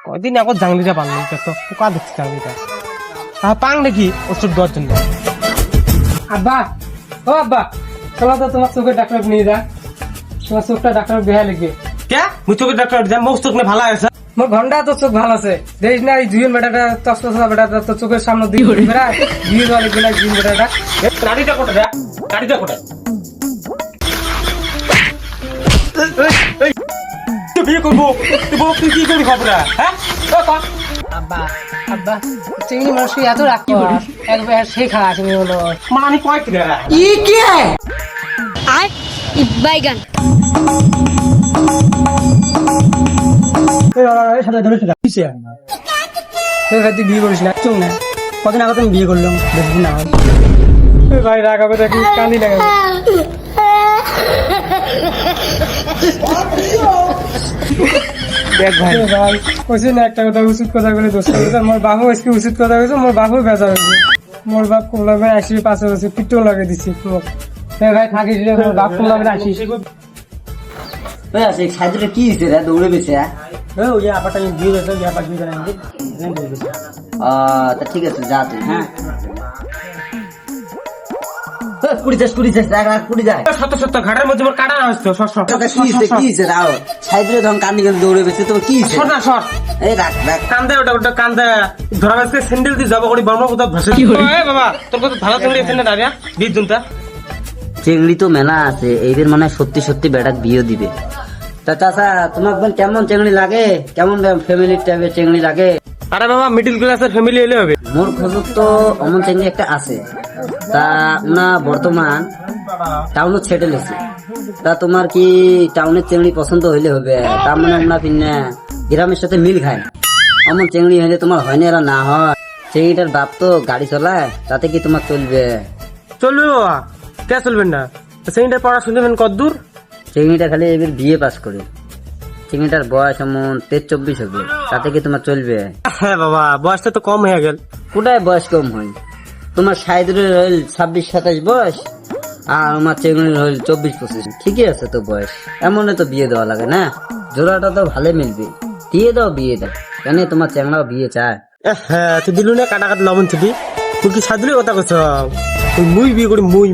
কদিন এখন জাংলিটা পারলাম তো পোকা দেখছি জাংলিটা পাং নাকি ওষুধ দেওয়ার জন্য। আব্বা ও আব্বা চলো তো তোমার চোখের ডাক্তার নিয়ে যা, তোমার চোখটা ডাক্তার বেহা লিখবে। কে মুই চোখের ডাক্তার যা, মুখ চোখ না ভালো আছে মোর ঘন্টা তো চোখ ভালো আছে দেখিস না এই দুজন বেটাটা তসতসা বেটাটা তো চোখের সামনে দুই বেড়া দুই জল গেলা দুই বেটাটা গাড়িটা কোথায় রে গাড়িটা কোথায় বিয়ে করবো তুই কি করবি খবর হ্যাঁ আব্বা আব্বা চিংড়ি মাছ এত রাখি একবার শেখা তুমি বলো মানে আমি কয় কিনা ই কে আর বাইগান তুই বিয়ে করিস না চুপ না কদিন আগে তুমি বিয়ে করলাম বেশি দিন না হয়। ভাই রাগাবে দেখি কান্দি লাগাবে দেখ ভাই ভাই কইছি না একটা কথা উচিত কথা বলে দোষ করেছে মোর বাবু আজকে উচিত কথা কইছে মোর বাবু বেজা হয়েছে মোর বাপ কোলাবে আসি পাশে বসে পিট্টো লাগিয়ে দিছি ভাই থাকিস রে মোর বাপ কোলাবে আসিস ওই আছে সাইডে কি হইছে রে দৌড়ে বেছে ওই যে আপাটা বিয়ে হয়েছে যে আপা বিয়ে করেন তা ঠিক আছে যা তুই হ্যাঁ কুড়ি যাস রাখ কুড়ি যায় সত্য সত্য ঘাটের মধ্যে মোর কাটা হচ্ছে কি হইছে রাও সাইডে ধন কান্দি গেলে দৌড়ে বেছে তো কি হইছে সর না সর এই রাখ কান্দে ওটা কান্দে ধরা বাসকে স্যান্ডেল দিয়ে যাবো করি বর্মা কোথাও ভাসে এ বাবা তোর কত ভালো চিংড়ি এখানে দাঁড়িয়া বিয়ে জুনটা চিংড়ি তো মেলা আছে এইদের মানে সত্যি সত্যি বেটাক বিয়ে দিবে তা চাচা তোমার কেমন চিংড়ি লাগে কেমন ফ্যামিলির টাইপের চিংড়ি লাগে আরে বাবা মিডিল ক্লাসের ফ্যামিলি হলে হবে মোর খোঁজত তো অমন চিংড়ি একটা আছে তা না বর্তমান টাউনত সেটেল হয়েছে তা তোমার কি টাউনের চিংড়ি পছন্দ হইলে হবে তার মানে আমরা ফিরনে গ্রামের সাথে মিল খায় অমন চিংড়ি হইলে তোমার হয় না না হয় চিংড়িটার বাপ তো গাড়ি চলায় তাতে কি তোমার চলবে চলবে বাবা কে চলবেন না সেইটা পড়াশোনা কত দূর চিংড়িটা খালি এবার বিয়ে পাস করে চিংড়িটার বয়স এমন 23-24 হবে তাতে কি তোমার চলবে হ্যাঁ বাবা বয়সটা তো কম হয়ে গেল কোথায় বয়স কম হয় তোমার সাইদুরের হইল 26-27 বয়স আর আমার চিংড়ির হইল 24-25 ঠিকই আছে তো বয়স এমন তো বিয়ে দেওয়া লাগে না জোড়াটা তো ভালো মিলবে দিয়ে দাও বিয়ে দাও কেন তোমার চ্যাংড়াও বিয়ে চায় হ্যাঁ তুই দিলু না কাটা কাটা লবণ ছবি তুই কি সাদুরে কথা কছ মুই বিয়ে করি মুই